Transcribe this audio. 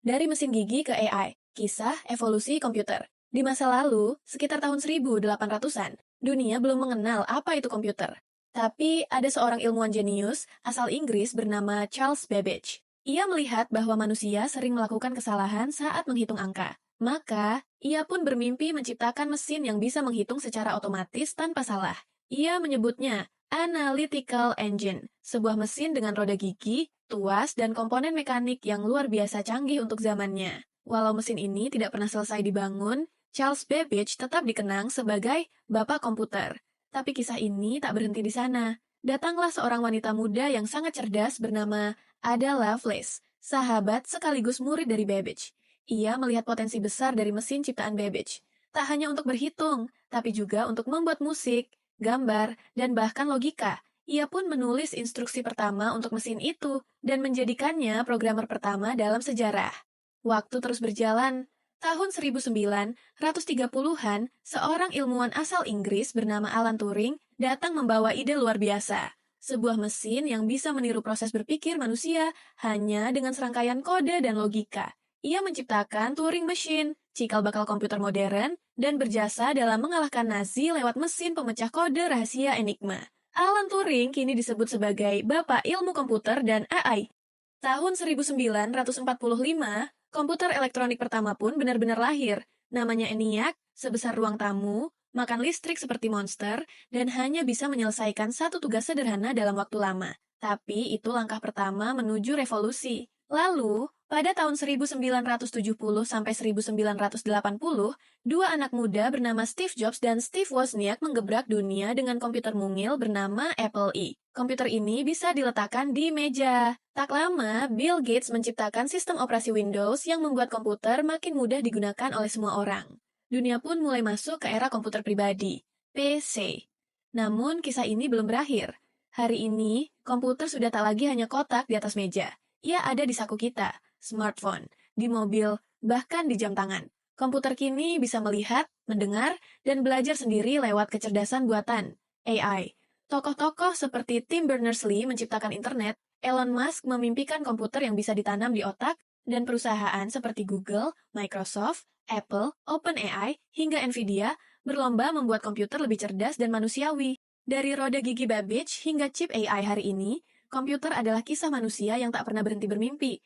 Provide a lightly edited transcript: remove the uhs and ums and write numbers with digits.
Dari mesin gigi ke AI, kisah evolusi komputer. Di masa lalu, sekitar tahun 1800-an, dunia belum mengenal apa itu komputer. Tapi ada seorang ilmuwan jenius asal Inggris bernama Charles Babbage. Ia melihat bahwa manusia sering melakukan kesalahan saat menghitung angka. Maka, ia pun bermimpi menciptakan mesin yang bisa menghitung secara otomatis tanpa salah. Ia menyebutnya Analytical Engine, sebuah mesin dengan roda gigi, tuas, dan komponen mekanik yang luar biasa canggih untuk zamannya. Walau mesin ini tidak pernah selesai dibangun, Charles Babbage tetap dikenang sebagai Bapak Komputer. Tapi kisah ini tak berhenti di sana. Datanglah seorang wanita muda yang sangat cerdas bernama Ada Lovelace, sahabat sekaligus murid dari Babbage. Ia melihat potensi besar dari mesin ciptaan Babbage. Tak hanya untuk berhitung, tapi juga untuk membuat musik, gambar, dan bahkan logika. Ia pun menulis instruksi pertama untuk mesin itu dan menjadikannya programmer pertama dalam sejarah. Waktu terus berjalan. Tahun 1930-an, seorang ilmuwan asal Inggris bernama Alan Turing datang membawa ide luar biasa. Sebuah mesin yang bisa meniru proses berpikir manusia hanya dengan serangkaian kode dan logika. Ia menciptakan Turing Machine, cikal bakal komputer modern, dan berjasa dalam mengalahkan Nazi lewat mesin pemecah kode rahasia Enigma. Alan Turing kini disebut sebagai Bapak Ilmu Komputer dan AI. Tahun 1945, komputer elektronik pertama pun benar-benar lahir. Namanya ENIAC, sebesar ruang tamu, makan listrik seperti monster, dan hanya bisa menyelesaikan satu tugas sederhana dalam waktu lama. Tapi itu langkah pertama menuju revolusi. Lalu, pada tahun 1970 sampai 1980, dua anak muda bernama Steve Jobs dan Steve Wozniak menggebrak dunia dengan komputer mungil bernama Apple I. Komputer ini bisa diletakkan di meja. Tak lama, Bill Gates menciptakan sistem operasi Windows yang membuat komputer makin mudah digunakan oleh semua orang. Dunia pun mulai masuk ke era komputer pribadi, PC. Namun, kisah ini belum berakhir. Hari ini, komputer sudah tak lagi hanya kotak di atas meja. Ia ada di saku kita, smartphone, di mobil, bahkan di jam tangan. Komputer kini bisa melihat, mendengar, dan belajar sendiri lewat kecerdasan buatan, AI. Tokoh-tokoh seperti Tim Berners-Lee menciptakan internet, Elon Musk memimpikan komputer yang bisa ditanam di otak, dan perusahaan seperti Google, Microsoft, Apple, OpenAI, hingga Nvidia berlomba membuat komputer lebih cerdas dan manusiawi. Dari roda gigi Babbage hingga chip AI hari ini, komputer adalah kisah manusia yang tak pernah berhenti bermimpi.